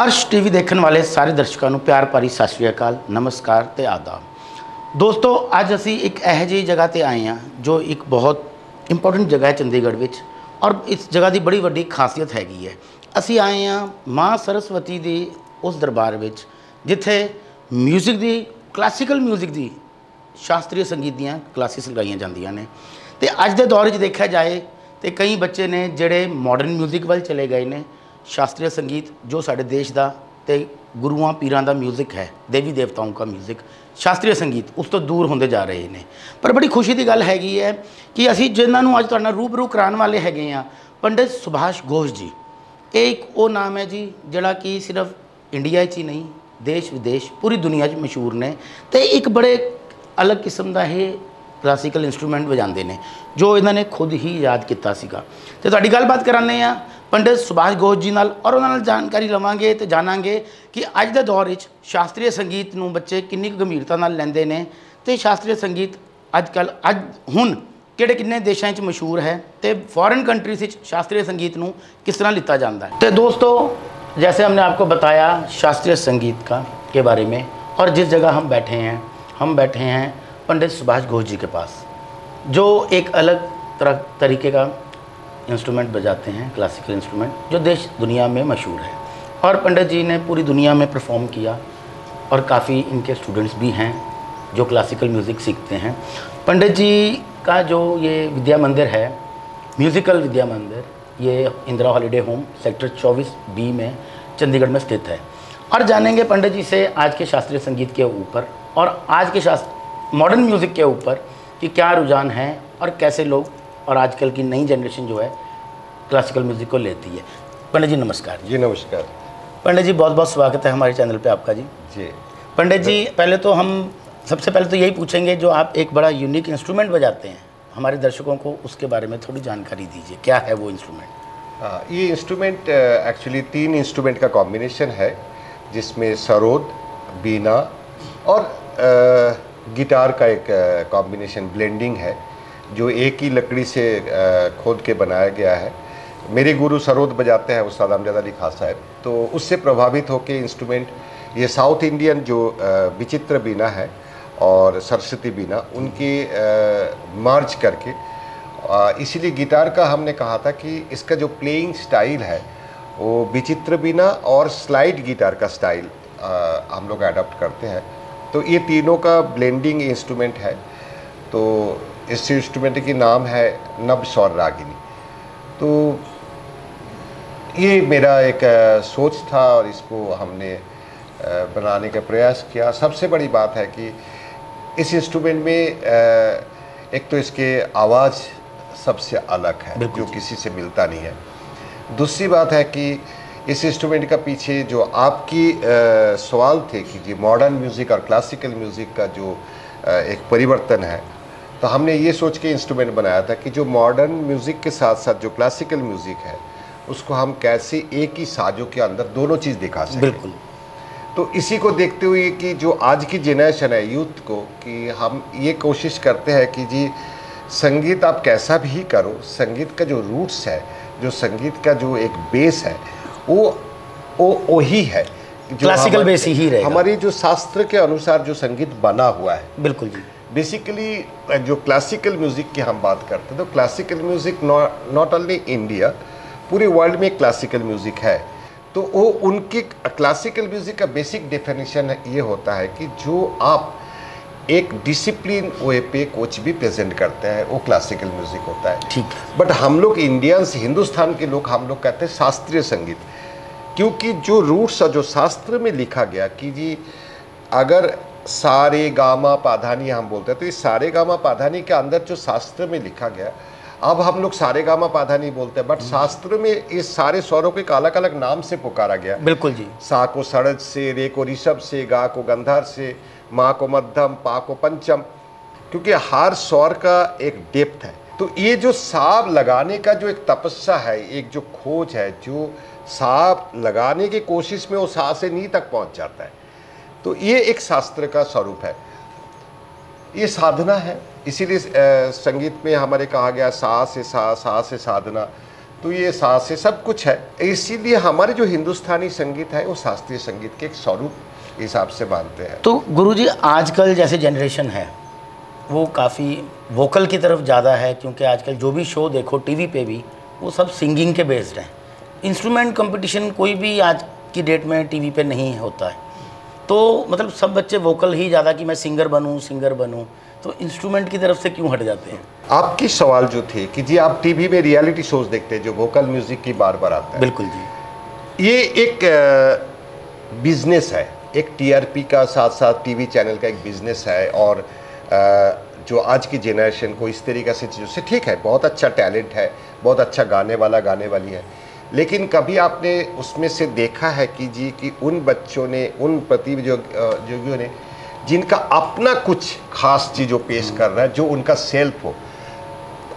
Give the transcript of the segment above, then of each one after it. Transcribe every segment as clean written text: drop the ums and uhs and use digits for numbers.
अर्श टीवी देखने वाले सारे दर्शकों को प्यार भरी सत श्री अकाल, नमस्कार ते आदाब। दोस्तों अज असी एक यह जी जगह पर आए हैं जो एक बहुत इंपोर्टेंट जगह है चंडीगढ़ विच, और इस जगह की बड़ी वड्डी खासियत हैगी है। असी आए हैं माँ सरस्वती दी उस दरबार विच जिथे म्यूजिक दी, क्लासिकल म्यूजिक दी, शास्त्रीय संगीत दियाँ क्लासिस लगाई जांदियां ने। ते अज दे दौर में देखा जाए तो कई बच्चे ने जिहड़े मॉडर्न म्यूजिक वाल चले गए ने। शास्त्रीय संगीत जो साडे देश का ते गुरुआं पीरां दा म्यूजिक है, देवी देवताओं का म्यूजिक, शास्त्रीय संगीत उस तो दूर होंदे जा रहे हैं। पर बड़ी खुशी की गल हैगी है कि असी जिन्होंने अज तुहाडे नाल रूबरू कराने वाले हैगे आ, पंडित सुभाष घोष जी। एक वो नाम है जी जिहड़ा कि सिर्फ इंडिया ही नहीं, देश विदेश पूरी दुनिया मशहूर ने। तो एक बड़े अलग किस्म का ये क्लासिकल इंस्ट्रूमेंट बजाते हैं जो इन्होंने खुद ही याद किया सीगा। तो तुहाडी गलबात कराने आ पंडित सुभाष घोष जी नाल, और उन्होंने जानकारी लवांगे तो जानांगे कि अज के दौर में शास्त्रीय संगीत नूं बच्चे किन्नी गंभीरता नाल लैंदे ने, तो शास्त्रीय संगीत अजकल हुण किहड़े देशों में मशहूर है, तो फॉरेन कंट्रीज शास्त्रीय संगीत नूं किस तरह लिता जाता है। तो दोस्तों जैसे हमने आपको बताया शास्त्रीय संगीत के बारे में, और जिस जगह हम बैठे हैं पंडित सुभाष घोष जी के पास, जो एक अलग तरीके का इंस्ट्रूमेंट बजाते हैं, क्लासिकल इंस्ट्रूमेंट जो देश दुनिया में मशहूर है। और पंडित जी ने पूरी दुनिया में परफॉर्म किया, और काफ़ी इनके स्टूडेंट्स भी हैं जो क्लासिकल म्यूज़िक सीखते हैं। पंडित जी का जो ये विद्या मंदिर है, म्यूज़िकल विद्या मंदिर, ये Indira holiday home sector 24B में चंडीगढ़ में स्थित है। और जानेंगे पंडित जी से आज के शास्त्रीय संगीत के ऊपर और आज के मॉडर्न म्यूज़िक के ऊपर कि क्या रुझान है और कैसे लोग और आजकल की नई जनरेशन जो है क्लासिकल म्यूज़िक को लेती है। पंडित जी नमस्कार। जी नमस्कार। पंडित जी बहुत बहुत स्वागत है हमारे चैनल पे आपका जी। पंडित जी पहले तो हम सबसे पहले तो यही पूछेंगे, जो आप एक बड़ा यूनिक इंस्ट्रूमेंट बजाते हैं, हमारे दर्शकों को उसके बारे में थोड़ी जानकारी दीजिए, क्या है वो इंस्ट्रूमेंट? ये इंस्ट्रूमेंट एक्चुअली 3 इंस्ट्रूमेंट का कॉम्बिनेशन है, जिसमें सरोद, बीना और गिटार का एक कॉम्बिनेशन ब्लेंडिंग है, जो एक ही लकड़ी से खोद के बनाया गया है। मेरे गुरु सरोद बजाते हैं उस्ताद अमजद अली खान साहब, तो उससे प्रभावित होकर इंस्ट्रूमेंट ये साउथ इंडियन जो विचित्र बीना है और सरस्वती बीना उनकी मर्ज करके, इसीलिए गिटार का हमने कहा था कि इसका जो प्लेइंग स्टाइल है वो विचित्र बीना और स्लाइड गिटार का स्टाइल हम लोग अडॉप्ट करते हैं। तो ये तीनों का ब्लेंडिंग इंस्ट्रूमेंट है। तो इस इंस्ट्रूमेंट की नाम है नभ स्वर रागिनी। तो ये मेरा एक सोच था और इसको हमने बनाने का प्रयास किया। सबसे बड़ी बात है कि इस इंस्ट्रूमेंट में एक तो इसके आवाज़ सबसे अलग है जो किसी से मिलता नहीं है। दूसरी बात है कि इस इंस्ट्रूमेंट का पीछे जो आपकी सवाल थे कि जी मॉडर्न म्यूज़िक और क्लासिकल म्यूज़िक का जो एक परिवर्तन है, तो हमने ये सोच के इंस्ट्रूमेंट बनाया था कि जो मॉडर्न म्यूज़िक के साथ साथ जो क्लासिकल म्यूज़िक है उसको हम कैसे एक ही साजों के अंदर दोनों चीज़ दिखा सकें। बिल्कुल। तो इसी को देखते हुए कि जो आज की जनरेशन है यूथ को, कि हम ये कोशिश करते हैं कि जी संगीत आप कैसा भी करो, संगीत का जो रूट्स है, जो संगीत का जो एक बेस है वो ही है, क्लासिकल बेस ही रहेगा। हमारी जो शास्त्र के अनुसार जो संगीत बना हुआ है। बिल्कुल जी। बेसिकली जो क्लासिकल म्यूज़िक की हम बात करते हैं तो classical music not only India, पूरे वर्ल्ड में क्लासिकल म्यूज़िक है। तो वो उनकी क्लासिकल म्यूज़िक का बेसिक डेफिनेशन ये होता है कि जो आप एक डिसिप्लिन वे पे कुछ भी प्रेजेंट करते हैं वो क्लासिकल म्यूज़िक होता है। ठीक है। बट हम लोग इंडियंस, हिंदुस्तान के लोग, हम लोग कहते हैं शास्त्रीय संगीत, क्योंकि जो रूट्स जो शास्त्र में लिखा गया कि जी अगर सारे गामा पाधानी हम बोलते हैं, तो इस सारे गामा पाधानी के अंदर जो शास्त्र में लिखा गया, अब हम लोग सारे गामा पाधानी बोलते हैं, बट शास्त्र में इस सारे स्वरों को एक अलग अलग नाम से पुकारा गया। बिल्कुल जी। सा को सड़ज से, रे को ऋषभ से, गा को गंधर से, माँ को मध्यम, पा को पंचम, क्योंकि हर स्वर का एक डेप्थ है। तो ये जो साब लगाने का जो एक तपस्या है, एक जो खोज है, जो साब लगाने की कोशिश में वो सा से नी तक पहुंच जाता है, तो ये एक शास्त्र का स्वरूप है, ये साधना है। इसीलिए संगीत में हमारे कहा गया सा से साधना। तो ये साज से सब कुछ है। इसीलिए हमारे जो हिंदुस्तानी संगीत है वो शास्त्रीय संगीत के एक स्वरूप हिसाब से मानते हैं। तो गुरुजी आजकल जैसे जनरेशन है वो काफ़ी वोकल की तरफ ज़्यादा है, क्योंकि आजकल जो भी शो देखो टीवी पे भी वो सब सिंगिंग के बेस्ड हैं। इंस्ट्रूमेंट कंपटीशन कोई भी आज की डेट में टीवी पे नहीं होता है, तो मतलब सब बच्चे वोकल ही ज़्यादा कि मैं सिंगर बनूं, तो इंस्ट्रूमेंट की तरफ से क्यों हट जाते हैं? आपकी सवाल जो थे कि जी आप टीवी में रियलिटी शोज देखते हैं जो वोकल म्यूजिक की बार बार आता है। बिल्कुल जी। ये एक बिजनेस है, एक टीआरपी का साथ साथ टीवी चैनल का एक बिजनेस है। और जो आज की जनरेशन को इस तरीक़े से चीज़ों से, ठीक है बहुत अच्छा टैलेंट है, बहुत अच्छा गाने वाली है, लेकिन कभी आपने उसमें से देखा है कि जी कि उन बच्चों ने, उन प्रतियोगियों ने जिनका अपना कुछ खास चीज़ पेश कर रहा है जो उनका सेल्फ हो।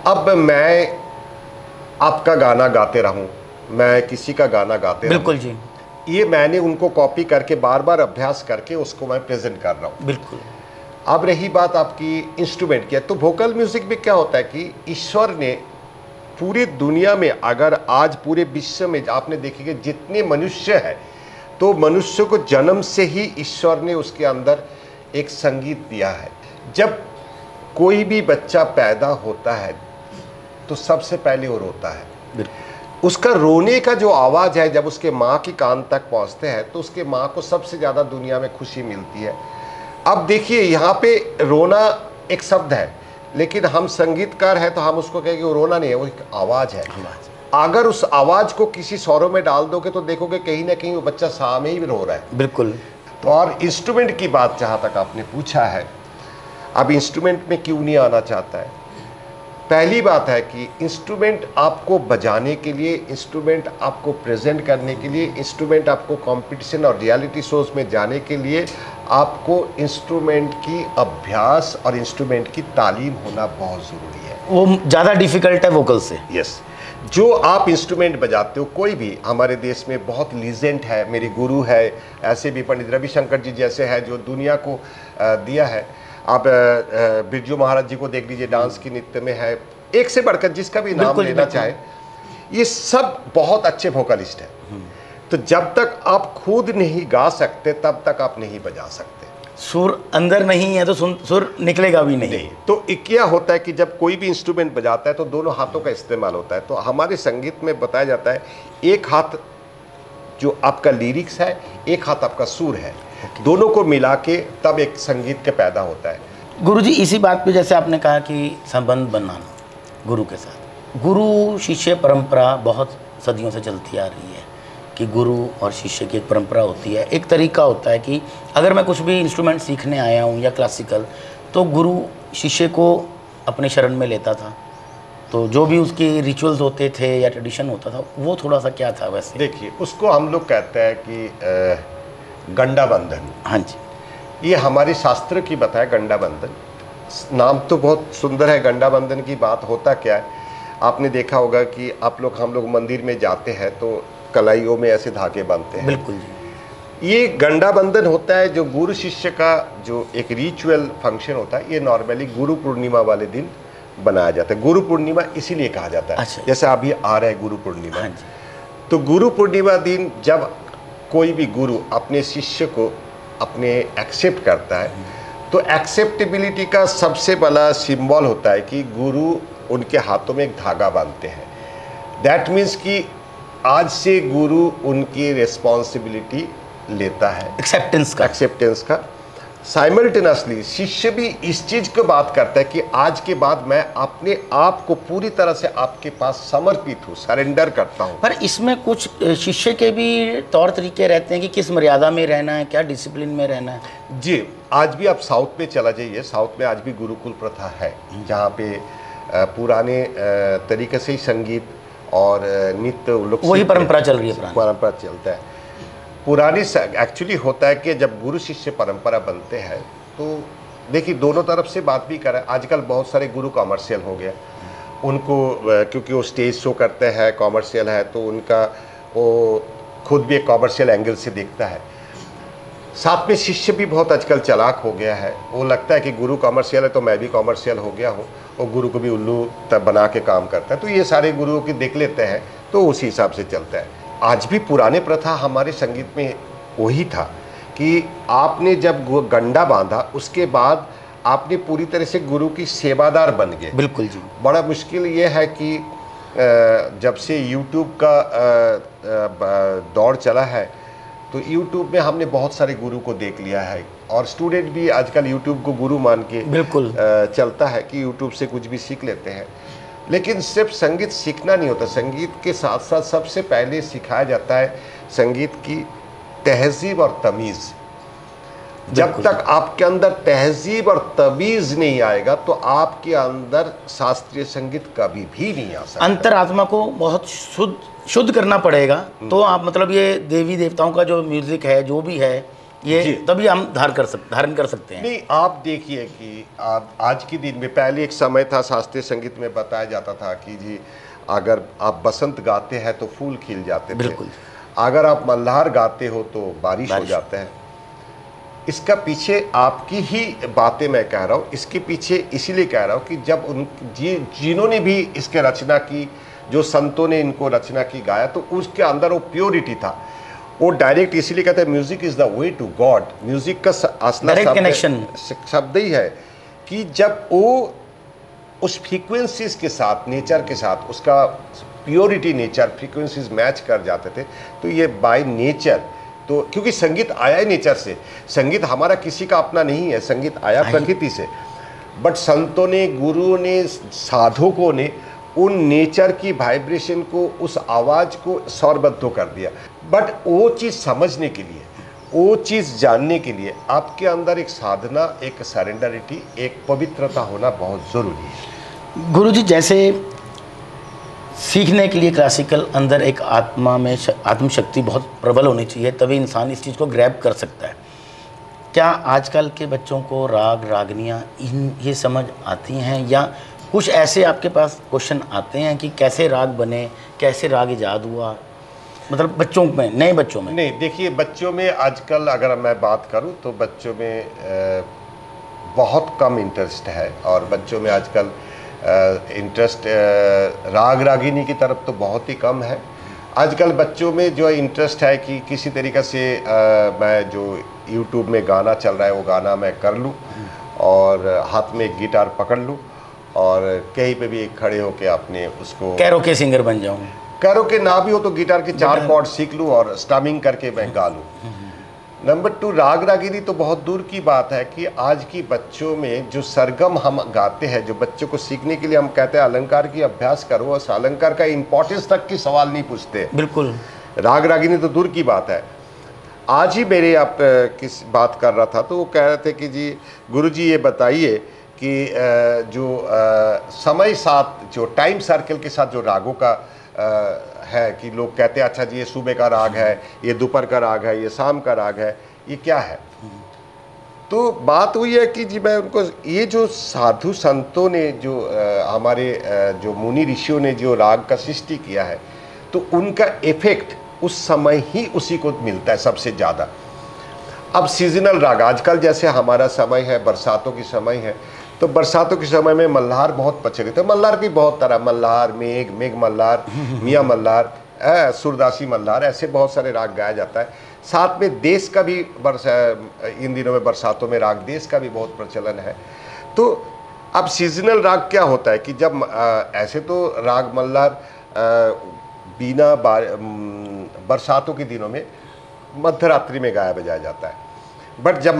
अब मैं आपका गाना गाते रहूं, मैं किसी का गाना गाते रहूं, बिल्कुल जी, ये मैंने उनको कॉपी करके बार बार अभ्यास करके उसको मैं प्रेजेंट कर रहा हूँ। बिल्कुल। अब रही बात आपकी इंस्ट्रूमेंट की, तो वोकल म्यूजिक में क्या होता है कि ईश्वर ने पूरी दुनिया में, अगर आज पूरे विश्व में आपने देखेंगे जितने मनुष्य हैं, तो मनुष्य को जन्म से ही ईश्वर ने उसके अंदर एक संगीत दिया है। जब कोई भी बच्चा पैदा होता है तो सबसे पहले वो रोता है। उसका रोने का जो आवाज़ है जब उसके माँ की कान तक पहुँचते हैं तो उसके माँ को सबसे ज़्यादा दुनिया में खुशी मिलती है। अब देखिए यहाँ पे रोना एक शब्द है, लेकिन हम संगीतकार हैं तो हम उसको कहेंगे वो रोना नहीं है, वो एक आवाज़ है। अगर उस आवाज़ को किसी स्वरों में डाल दोगे तो देखोगे कहीं ना कहीं वो बच्चा सा में ही रो रहा है। बिल्कुल। तो और इंस्ट्रूमेंट की बात जहाँ तक आपने पूछा है, अब इंस्ट्रूमेंट में क्यों नहीं आना चाहता है, पहली बात है कि इंस्ट्रूमेंट आपको बजाने के लिए, इंस्ट्रूमेंट आपको प्रेजेंट करने के लिए, इंस्ट्रूमेंट आपको कंपटीशन और रियलिटी शोज में जाने के लिए आपको इंस्ट्रूमेंट की अभ्यास और इंस्ट्रूमेंट की तालीम होना बहुत ज़रूरी है। वो ज़्यादा डिफिकल्ट है वोकल से। यस, जो आप इंस्ट्रूमेंट बजाते हो, कोई भी हमारे देश में बहुत लीजेंड है, मेरे गुरु है, ऐसे भी पंडित रविशंकर जी जैसे है जो दुनिया को दिया है। आप बिरजू महाराज जी को देख लीजिए, डांस की नृत्य में है, एक से बढ़कर जिसका भी नाम लेना चाहे, ये सब बहुत अच्छे वोकलिस्ट हैं। तो जब तक आप खुद नहीं गा सकते तब तक आप नहीं बजा सकते। सुर अंदर नहीं है तो सुर निकलेगा भी नहीं। तो क्या होता है कि जब कोई भी इंस्ट्रूमेंट बजाता है तो दोनों हाथों का इस्तेमाल होता है। तो हमारे संगीत में बताया जाता है एक हाथ जो आपका लिरिक्स है, एक हाथ आपका सुर है, दोनों को मिला के तब एक संगीत के पैदा होता है। गुरुजी इसी बात पे जैसे आपने कहा कि संबंध बनाना गुरु के साथ, गुरु शिष्य परंपरा बहुत सदियों से चलती आ रही है कि गुरु और शिष्य की एक परंपरा होती है। एक तरीका होता है कि अगर मैं कुछ भी इंस्ट्रूमेंट सीखने आया हूँ या क्लासिकल, तो गुरु शिष्य को अपने शरण में लेता था, तो जो भी उसके रिचुअल्स होते थे या ट्रेडिशन होता था वो थोड़ा सा क्या था वैसे? देखिए, उसको हम लोग कहते हैं कि गंडा बंधन। हाँ जी, ये हमारे शास्त्र की बताया गंडा बंधन। नाम तो बहुत सुंदर है, गंडा बंधन की बात होता क्या है, आपने देखा होगा कि हम लोग मंदिर में जाते हैं तो कलाइयों में ऐसे धागे बांधते हैं। बिल्कुल जी। ये गंडा बंधन होता है जो गुरु शिष्य का जो एक रिचुअल फंक्शन होता है। ये नॉर्मली गुरु पूर्णिमा वाले दिन बनाया जाता है। गुरु पूर्णिमा इसीलिए कहा जाता है। अच्छा। जैसे अभी आ रहा है गुरु पूर्णिमा। हाँ जी। तो गुरु पूर्णिमा दिन जब कोई भी गुरु अपने शिष्य को अपने एक्सेप्ट करता है तो एक्सेप्टेबिलिटी का सबसे बड़ा सिंबल होता है कि गुरु उनके हाथों में एक धागा बांधते हैं। दैट मीन्स कि आज से गुरु उनकी रिस्पॉन्सिबिलिटी लेता है, एक्सेप्टेंस का। साइमल्टेनियसली शिष्य भी इस चीज़ को बात करता है कि आज के बाद मैं अपने आप को पूरी तरह से आपके पास समर्पित हूँ, सरेंडर करता हूँ। पर इसमें कुछ शिष्य के भी तौर तरीके रहते हैं कि किस मर्यादा में रहना है, क्या डिसिप्लिन में रहना है। जी, आज भी आप साउथ में चला जाइए, साउथ में आज भी गुरुकुल प्रथा है, जहाँ पे पुराने तरीके से ही संगीत और नृत्य लोग वही परंपरा चल रही है, परंपरा चलता है। पुरानी एक्चुअली होता है कि जब गुरु शिष्य परंपरा बनते हैं तो देखिए दोनों तरफ से बात भी करें। आजकल बहुत सारे गुरु कॉमर्शियल हो गया, उनको क्योंकि वो स्टेज शो करते हैं, कॉमर्शियल है, तो उनका वो खुद भी एक कॉमर्शियल एंगल से देखता है। साथ में शिष्य भी बहुत आजकल चालाक हो गया है, वो लगता है कि गुरु कॉमर्शियल है तो मैं भी कॉमर्शियल हो गया हूँ, और गुरु को भी उल्लू तब बना के काम करता है। तो ये सारे गुरुओं की देख लेते हैं तो उसी हिसाब से चलता है। आज भी पुराने प्रथा हमारे संगीत में वही था कि आपने जब गंडा बांधा उसके बाद आपने पूरी तरह से गुरु की सेवादार बन गए। बिल्कुल जी। बड़ा मुश्किल ये है कि जब से YouTube का दौर चला है तो YouTube में हमने बहुत सारे गुरु को देख लिया है, और स्टूडेंट भी आजकल YouTube को गुरु मान के बिल्कुल चलता है कि YouTube से कुछ भी सीख लेते हैं। लेकिन सिर्फ संगीत सीखना नहीं होता, संगीत के साथ साथ सबसे पहले सिखाया जाता है संगीत की तहजीब और तमीज़। जब तक आपके अंदर तहजीब और तमीज़ नहीं आएगा तो आपके अंदर शास्त्रीय संगीत कभी भी नहीं आ सकता। अंतरात्मा को बहुत शुद्ध करना पड़ेगा, तो आप मतलब ये देवी देवताओं का जो म्यूजिक है जो भी है ये तभी हम धारण कर सकते हैं। नहीं, आप देखिए कि आज के दिन में, पहले एक समय था शास्त्रीय संगीत में बताया जाता था कि जी अगर आप बसंत गाते हैं तो फूल खिल जाते थे, बिल्कुल। अगर आप मल्हार गाते हो तो बारिश हो जाते हैं। इसका पीछे आपकी ही बातें मैं कह रहा हूँ, इसके पीछे इसीलिए कह रहा हूँ कि जब जिन्होंने भी इसके रचना की, जो संतों ने इनको रचना की, गाया, तो उसके अंदर वो प्योरिटी था। वो डायरेक्ट इसीलिए कहते हैं music is the way to God. Music का असला शब्द ही है कि जब वो उस फ्रीक्वेंसीज के साथ, नेचर के साथ, उसका प्योरिटी नेचर फ्रीक्वेंसीज मैच कर जाते थे, तो ये बाय नेचर, तो क्योंकि संगीत आया है नेचर से, संगीत हमारा किसी का अपना नहीं है, संगीत आया प्रकृति से, बट संतों ने, गुरुओं ने, साधकों ने उन नेचर की वाइब्रेशन को, उस आवाज़ को स्वरबद्ध कर दिया। बट वो चीज़ समझने के लिए, वो चीज़ जानने के लिए आपके अंदर एक साधना, एक सरेंडरिटी, एक पवित्रता होना बहुत ज़रूरी है। गुरुजी, जैसे सीखने के लिए क्लासिकल अंदर एक आत्मा में आत्मशक्ति बहुत प्रबल होनी चाहिए, तभी इंसान इस चीज़ को ग्रैब कर सकता है। क्या आजकल के बच्चों को राग रागनियाँ ये समझ आती हैं, या कुछ ऐसे आपके पास क्वेश्चन आते हैं कि कैसे राग बने, कैसे राग इजाद हुआ, मतलब बच्चों में, नए बच्चों में? नहीं, देखिए बच्चों में आजकल अगर मैं बात करूं तो बच्चों में बहुत कम इंटरेस्ट है, और बच्चों में आजकल इंटरेस्ट राग रागिनी की तरफ तो बहुत ही कम है। आजकल बच्चों में जो इंटरेस्ट है कि किसी तरीक़े से मैं जो YouTube में गाना चल रहा है वो गाना मैं कर लूँ, और हाथ में एक गिटार पकड़ लूँ, और कहीं पे भी खड़े होके अपने उसको कैरोके सिंगर बन जाऊँ, कैरोके ना भी हो तो गिटार के 4 कॉर्ड सीख लूँ और स्टमिंग करके मैं गा लूँ। नंबर 2, राग रागिनी तो बहुत दूर की बात है कि आज की बच्चों में जो सरगम हम गाते हैं, जो बच्चों को सीखने के लिए हम कहते हैं अलंकार की अभ्यास करो, उस अलंकार का इंपॉर्टेंस तक की सवाल नहीं पूछते। बिल्कुल, राग रागिनी तो दूर की बात है। आज ही मेरे आप किस बात कर रहा था तो वो कह रहे थे कि जी गुरुजी ये बताइए कि जो समय साथ, जो टाइम सर्कल के साथ जो रागों का है कि लोग कहते हैं अच्छा जी ये सुबह का राग है, ये दोपहर का राग है, ये शाम का राग है, ये क्या है? तो बात हुई है कि जी मैं उनको, ये जो साधु संतों ने, जो हमारे जो मुनि ऋषियों ने जो राग का सृष्टि किया है, तो उनका इफेक्ट उस समय ही उसी को मिलता है सबसे ज़्यादा। अब सीजनल राग, आजकल जैसे हमारा समय है, बरसातों की समय है, तो बरसातों के समय में मल्हार बहुत प्रचलित है। मल्हार भी बहुत तरह, मल्हार, मेघ मल्हार, मियाँ मल्हार, सूरदासी मल्हार, ऐसे बहुत सारे राग गाया जाता है। साथ में देश का भी इन दिनों में बरसातों में राग देश का भी बहुत प्रचलन है। तो अब सीजनल राग क्या होता है कि जब ऐसे तो राग मल्हार बिना बरसातों के दिनों में मध्य रात्रि में गाया बजाया जाता है, बट जब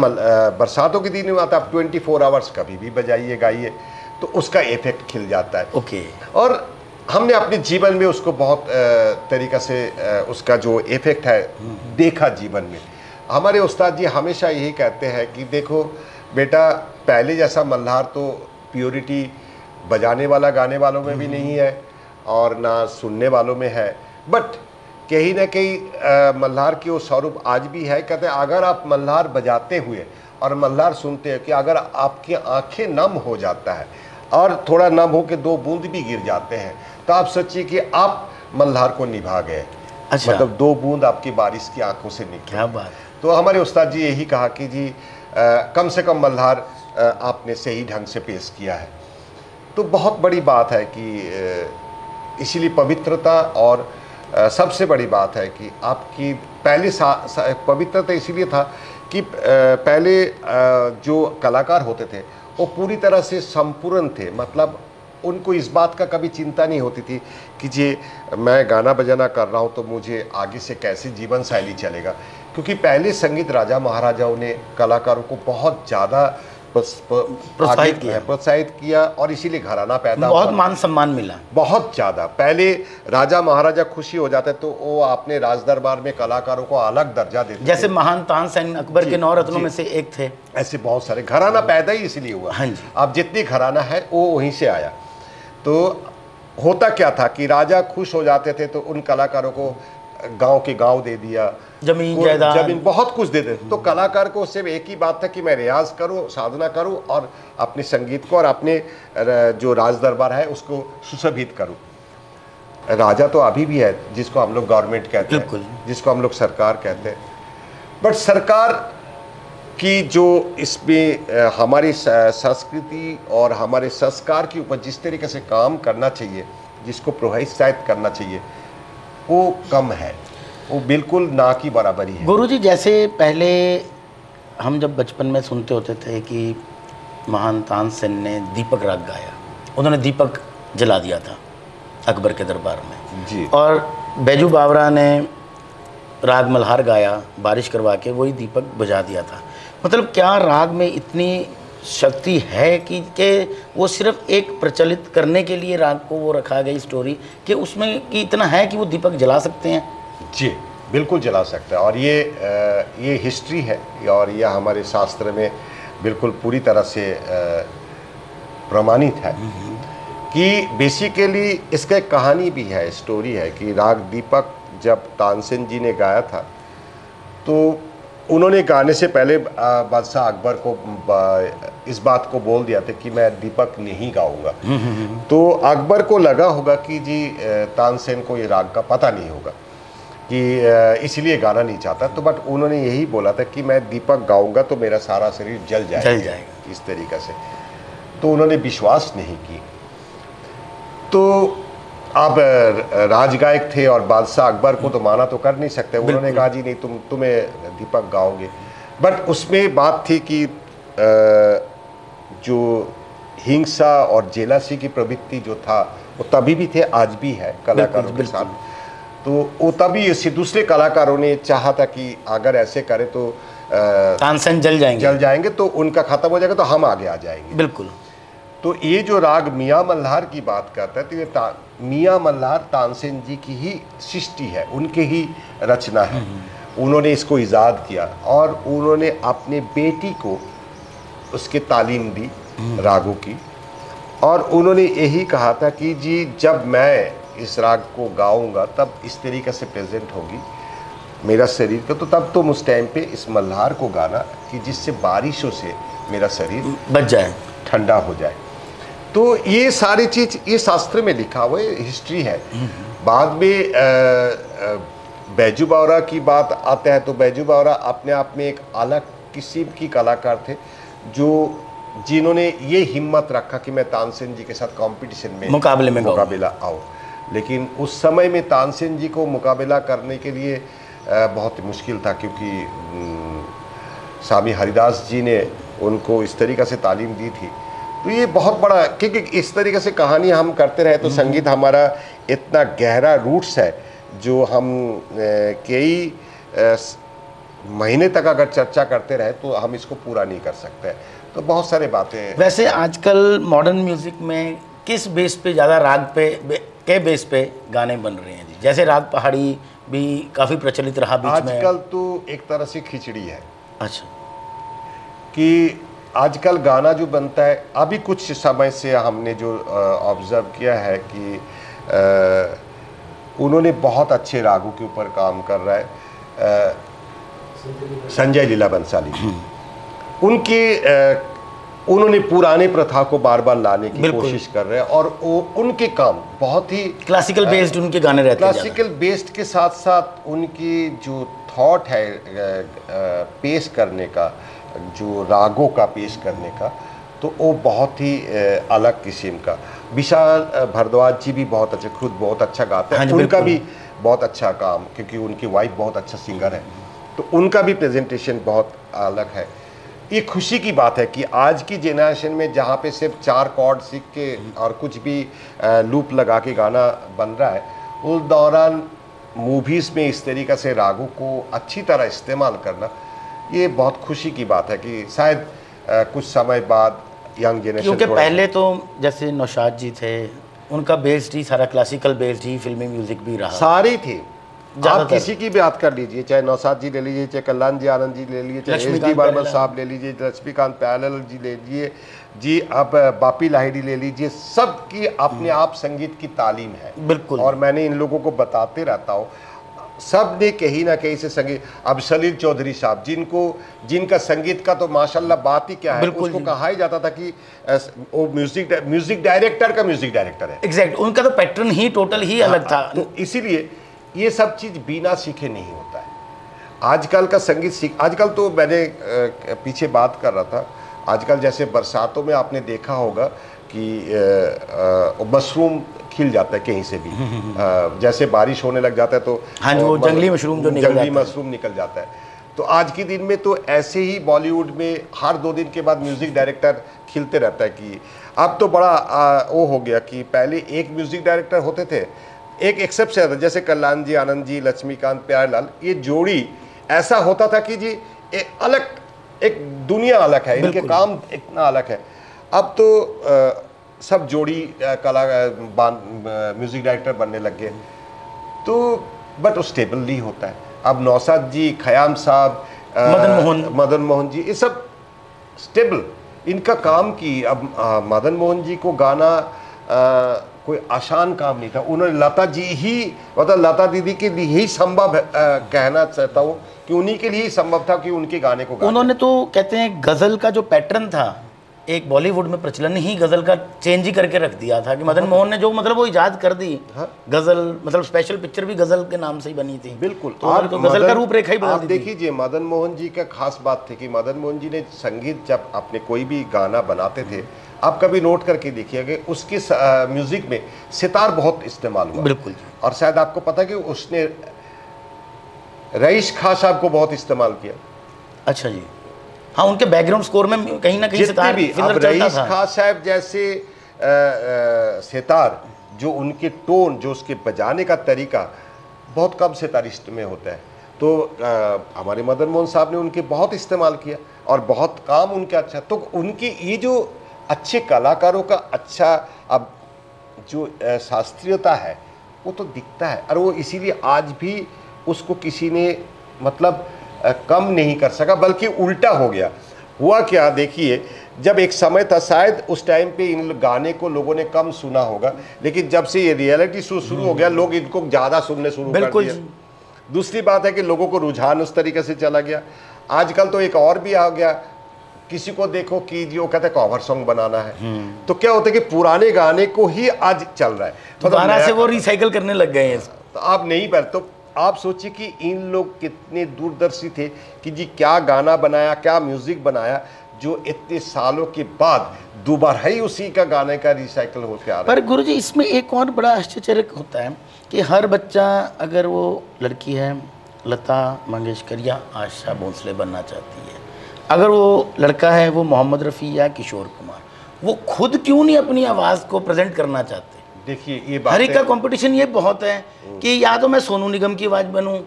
बरसातों के दिन में आता है, आप 24 आवर्स कभी भी बजाइए गाइए तो उसका इफेक्ट खिल जाता है। ओके। और हमने अपने जीवन में उसको बहुत तरीक़ा से उसका जो इफेक्ट है देखा जीवन में। हमारे उस्ताद जी हमेशा यही कहते हैं कि देखो बेटा, पहले जैसा मल्हार तो प्योरिटी बजाने वाला गाने वालों में भी नहीं है और ना सुनने वालों में है, बट कहीं ना कहीं मल्हार की वो स्वरूप आज भी है। कहते हैं अगर आप मल्हार बजाते हुए और मल्हार सुनते हैं कि अगर आपकी आंखें नम हो जाता है और थोड़ा नम हो के 2 बूंद भी गिर जाते हैं तो आप सोचिए कि आप मल्हार को निभा गए। अच्छा। मतलब 2 बूंद आपकी बारिश की आंखों से निकली। क्या बात। तो हमारे उस्ताद जी यही कहा कि जी कम से कम मल्हार आपने सही ढंग से पेश किया है। तो बहुत बड़ी बात है कि इसीलिए पवित्रता और सबसे बड़ी बात है कि आपकी पहले पवित्रता इसीलिए था कि पहले जो कलाकार होते थे वो पूरी तरह से संपूर्ण थे, मतलब उनको इस बात का कभी चिंता नहीं होती थी कि जी मैं गाना बजाना कर रहा हूँ तो मुझे आगे से कैसे जीवन शैली चलेगा, क्योंकि पहले संगीत राजा महाराजाओं ने कलाकारों को बहुत ज़्यादा प्रोत्साहित किया और इसीलिए घराना पैदा बहुत मान सम्मान मिला बहुत ज़्यादा। पहले राजा महाराजा खुशी हो जाते तो वो अपने राज दरबार में कलाकारों को अलग दर्जा देते, जैसे महान तानसेन अकबर के 9 रत्नों में से एक थे। ऐसे बहुत सारे घराना पैदा ही इसलिए हुआ। हाँ जी। अब जितनी घराना है वो वहीं से आया। तो होता क्या था कि राजा खुश हो जाते थे तो उन कलाकारों को गांव के गांव दे दिया, जमीन जायदाद, जमीन बहुत कुछ दे देते। तो कलाकार को सिर्फ एक ही बात था कि मैं रियाज करूं, साधना करूं और अपने संगीत को और अपने जो राज दरबार है उसको सुशोभित करूं। राजा तो अभी भी है जिसको हम लोग गवर्नमेंट कहते हैं, जिसको हम लोग सरकार कहते हैं, बट सरकार कि जो इसमें हमारी संस्कृति और हमारे संस्कार के ऊपर जिस तरीके से काम करना चाहिए, जिसको प्रोत्साहित करना चाहिए, वो कम है, वो बिल्कुल ना की बराबरी है। गुरुजी, जैसे पहले हम जब बचपन में सुनते होते थे कि महान तानसेन ने दीपक राग गाया, उन्होंने दीपक जला दिया था अकबर के दरबार में जी, और बैजू बावरा ने राग मल्हार गाया बारिश करवा के, वही दीपक बुझा दिया था। मतलब क्या राग में इतनी शक्ति है कि वो सिर्फ एक प्रचलित करने के लिए राग को वो रखा गई स्टोरी कि उसमें कि इतना है कि वो दीपक जला सकते हैं? जी बिल्कुल जला सकता है, और ये हिस्ट्री है और ये हमारे शास्त्र में बिल्कुल पूरी तरह से प्रमाणित है कि बेसिकली इसका एक कहानी भी है, स्टोरी है कि राग दीपक जब तानसेन जी ने गाया था तो उन्होंने गाने से पहले बादशाह अकबर को इस बात को बोल दिया था कि मैं दीपक नहीं गाऊंगा। तो अकबर को लगा होगा कि जी तानसेन को ये राग का पता नहीं होगा कि इसलिए गाना नहीं चाहता, तो बट उन्होंने यही बोला था कि मैं दीपक गाऊंगा तो मेरा सारा शरीर जल जाएगा इस तरीक़े से। तो उन्होंने विश्वास नहीं की। तो अब राजगायक थे और बादशाह अकबर को तो माना तो कर नहीं सकते, उन्होंने कहा जी नहीं तुम्हें दीपक गाओगे। बट उसमें बात थी कि जो हिंसा और जेलसी की प्रवृत्ति जो था वो तभी भी थे, आज भी है कलाकारों के साथ। तो वो तभी इसी दूसरे कलाकारों ने चाहा था कि अगर ऐसे करे तो तानसेन जल जाएंगे तो उनका खत्म हो जाएगा तो हम आगे आ जाएंगे। बिल्कुल। तो ये जो राग मियाँ मल्हार की बात करता है तो ये मियाँ मल्हार तानसेन जी की ही सृष्टि है, उनके ही रचना है। उन्होंने इसको इजाद किया और उन्होंने अपने बेटी को उसकी तालीम दी रागों की, और उन्होंने यही कहा था कि जी जब मैं इस राग को गाऊंगा तब इस तरीके से प्रेजेंट होगी मेरा शरीर का, तो तब तुम उस टाइम पे इस मल्हार को गाना कि जिससे बारिशों से मेरा शरीर बच जाए, ठंडा हो जाए। तो ये सारी चीज़ ये शास्त्र में लिखा हुआ है, हिस्ट्री है। बाद में बैजू बावरा की बात आता है तो बैजू बावरा अपने आप में एक अलग किस्म की कलाकार थे जो जिन्होंने ये हिम्मत रखा कि मैं तानसेन जी के साथ कंपटीशन में मुकाबला आऊँ। लेकिन उस समय में तानसेन जी को मुकाबला करने के लिए बहुत मुश्किल था, क्योंकि स्वामी हरिदास जी ने उनको इस तरीक़े से तालीम दी थी। तो ये बहुत बड़ा, क्योंकि इस तरीके से कहानी हम करते रहे तो संगीत हमारा इतना गहरा रूट्स है जो हम कई महीने तक अगर चर्चा करते रहे तो हम इसको पूरा नहीं कर सकते। तो बहुत सारे बातें। वैसे आजकल मॉडर्न म्यूज़िक में किस बेस पे ज़्यादा राग के बेस पे गाने बन रहे हैं जी? जैसे राग पहाड़ी भी काफ़ी प्रचलित रहा बीच में। आजकल तो एक तरह से खिचड़ी है। अच्छा। कि आजकल गाना जो बनता है, अभी कुछ समय से हमने जो ऑब्ज़र्व किया है कि उन्होंने बहुत अच्छे रागों के ऊपर काम कर रहा है संजय लीला बंसाली। उन्होंने पुराने प्रथा को बार बार लाने की कोशिश कर रहे हैं और उनके काम बहुत ही क्लासिकल बेस्ड उनके गाने रहते हैं। क्लासिकल बेस्ड के साथ साथ उनकी जो थॉट है पेश करने का, जो रागों का पेश करने का, तो वो बहुत ही अलग किस्म का। विशाल भारद्वाज जी भी बहुत अच्छे, खुद बहुत अच्छा गाते हैं, उनका भी बहुत अच्छा काम, क्योंकि उनकी वाइफ बहुत अच्छा सिंगर है, तो उनका भी प्रेजेंटेशन बहुत अलग है। ये खुशी की बात है कि आज की जनरेशन में जहाँ पे सिर्फ 4 कॉर्ड सीख के और कुछ भी लूप लगा के गाना बन रहा है, उस दौरान मूवीज़ में इस तरीक़े से रागों को अच्छी तरह इस्तेमाल करना, ये बहुत खुशी की बात है कि शायद कुछ समय बाद यंग जनरेशन, क्योंकि पहले तो जैसे नौशाद जी थे, उनका बेस्ड ही सारा क्लासिकल बेस्ड ही फिल्मी म्यूजिक भी रहा, सारे थे। आप किसी की भी बात कर लीजिए, चाहे नौशाद जी ले लीजिए, चाहे कल्याण जी आनंद जी ले लीजिए, चाहे एस डी बर्मन साहब ले लीजिए, लक्ष्मीकांत प्यारेलाल जी ले लीजिए जी, आप बापी लाहिड़ी ले लीजिए, सबकी अपने आप संगीत की तालीम है। बिल्कुल। और मैंने इन लोगों को बताते रहता हूँ, सब ने कहीं ना कहीं से संगीत। अब सलील चौधरी साहब, जिनका संगीत का तो माशाल्लाह बात ही क्या है, उसको कहा ही जाता था कि वो म्यूजिक डायरेक्टर का म्यूजिक डायरेक्टर है। एग्जैक्ट, उनका तो पैटर्न ही टोटल ही अलग था। तो इसीलिए ये सब चीज़ बिना सीखे नहीं होता है। आजकल का संगीत आजकल तो मैंने पीछे बात कर रहा था, आजकल जैसे बरसातों में आपने देखा होगा कि मशरूम खिल जाता है कहीं से भी, जैसे बारिश होने लग जाता है तो हाँ जी, वो जंगली मशरूम जो जंगली मशरूम निकल जाता है। तो आज के दिन में तो ऐसे ही बॉलीवुड में हर 2 दिन के बाद म्यूज़िक डायरेक्टर खिलते रहता है कि अब तो बड़ा वो हो गया कि पहले एक म्यूज़िक डायरेक्टर होते थे, एक एक्सेप्शन था, जैसे कल्याण जी आनंद जी, लक्ष्मीकांत प्यारेलाल, ये जोड़ी ऐसा होता था कि जी एक दुनिया अलग है, इनके काम इतना अलग है। अब तो सब जोड़ी म्यूजिक डायरेक्टर बनने लग गए, तो बट वो स्टेबल नहीं होता है। अब नौशाद जी, खयाम साहब, मदन मोहन जी, ये सब स्टेबल इनका काम की। अब मदन मोहन जी को गाना कोई आसान काम नहीं था, उन्होंने लता जी ही, मतलब लता दीदी के लिए ही संभव कहना चाहता हूँ कि उन्हीं के लिए ही संभव था कि उनके गाने को उन्होंने तो कहते हैं गज़ल का जो पैटर्न था, एक बॉलीवुड में प्रचलन ही गज़ल का चेंज ही करके रख दिया था कि मदन मोहन ने जो मतलब वो इजाद कर दी। गज़ल मतलब स्पेशल पिक्चर भी गज़ल के नाम से ही बनी थी। बिल्कुल। तो गज़ल का रूपरेखा ही बदल दी। देखिए मदन मोहन जी का खास बात थी कि मदन मोहन जी ने संगीत जब अपने कोई भी गाना बनाते थे, आप कभी नोट करके देखिएगा उसके म्यूजिक में सितार बहुत इस्तेमाल हुआ। बिल्कुल। और शायद आपको पता है कि उसने रईस खां साहब को बहुत इस्तेमाल किया। अच्छा जी, हाँ, उनके बैकग्राउंड स्कोर में कहीं ना कहीं सितार भी। अब रईस खां साहब जैसे सितार, जो उनके टोन, जो उसके बजाने का तरीका बहुत कम सितारिस्ट में होता है, तो हमारे मदन मोहन साहब ने उनके बहुत इस्तेमाल किया और बहुत काम उनके अच्छा। तो उनकी ये जो अच्छे कलाकारों का अच्छा अब जो शास्त्रीयता है वो तो दिखता है, और वो इसीलिए आज भी उसको किसी ने मतलब कम नहीं कर सका, बल्कि उल्टा हो गया। हुआ क्या, देखिए जब एक समय था, शायद उस टाइम पे इन गाने को लोगों ने कम सुना होगा, लेकिन जब से ये रियलिटी शो शुरू हो गया, लोग इनको ज़्यादा सुनने शुरू कर दिए। दूसरी बात है कि लोगों को रुझान उस तरीके से चला गया। आजकल तो एक और भी आ गया, किसी को देखो कि जो कहते हैं कवर सॉन्ग बनाना है, तो क्या होता है कि पुराने गाने को ही आज चल रहा है, दोबारा से वो रिसाइकल करने लग गए हैं। तो आप नहीं पर, तो आप सोचिए कि इन लोग कितने दूरदर्शी थे कि जी क्या गाना बनाया, क्या म्यूजिक बनाया, जो इतने सालों के बाद दोबारा ही उसी का गाने का रिसाइकल होकर आ रहा है। पर गुरुजी, इसमें एक और बड़ा आश्चर्यजनक होता है कि हर बच्चा, अगर वो लड़की है लता मंगेशकर या आशा भोसले बनना चाहती है, अगर वो लड़का है वो मोहम्मद रफ़ी या किशोर कुमार, वो खुद क्यों नहीं अपनी आवाज़ को प्रेजेंट करना चाहते? देखिए ये बात, हर एक का कंपटीशन ये बहुत है कि या तो मैं सोनू निगम की आवाज़ बनूं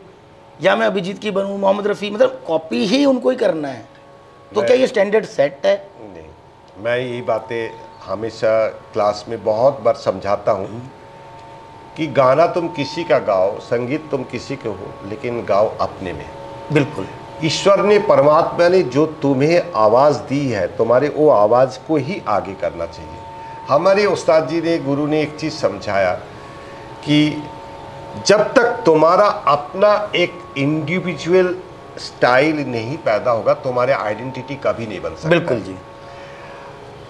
या मैं अभिजीत की बनूं, मोहम्मद रफ़ी, मतलब कॉपी ही उनको ही करना है। तो क्या ये स्टैंडर्ड सेट है? नहीं, मैं यही बातें हमेशा क्लास में बहुत बार समझाता हूँ कि गाना तुम किसी का गाओ, संगीत तुम किसी के हो, लेकिन गाओ अपने में। बिल्कुल। ईश्वर ने, परमात्मा ने जो तुम्हें आवाज़ दी है, तुम्हारे वो आवाज़ को ही आगे करना चाहिए। हमारे उस्ताद जी ने, गुरु ने एक चीज़ समझाया कि जब तक तुम्हारा अपना एक इंडिविजुअल स्टाइल नहीं पैदा होगा, तुम्हारे आइडेंटिटी कभी नहीं बन सकता। बिल्कुल जी।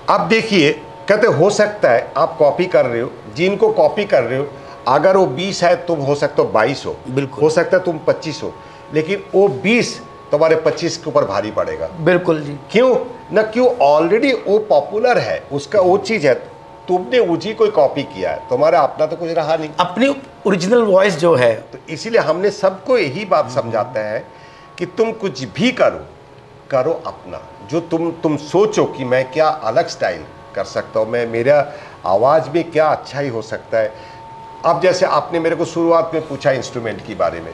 अब देखिए, कहते हो सकता है आप कॉपी कर रहे हो, जिनको कॉपी कर रहे हो, अगर वो 20 है तुम हो सकता हो 22 हो, बिल्कुल हो सकता है तुम 25 हो, लेकिन वो 20 तुम्हारे 25 के ऊपर भारी पड़ेगा। बिल्कुल जी। क्यों ना, क्यों ऑलरेडी वो पॉपुलर है, उसका वो चीज़ है, तुमने उसी कोई कॉपी किया है, तुम्हारा अपना तो कुछ रहा नहीं, अपनी ओरिजिनल वॉइस जो है। तो इसीलिए हमने सबको यही बात समझाता है कि तुम कुछ भी करो अपना, जो तुम सोचो कि मैं क्या अलग स्टाइल कर सकता हूँ, मैं मेरा आवाज़ में क्या अच्छा ही हो सकता है। अब जैसे आपने मेरे को शुरुआत में पूछा इंस्ट्रूमेंट के बारे में,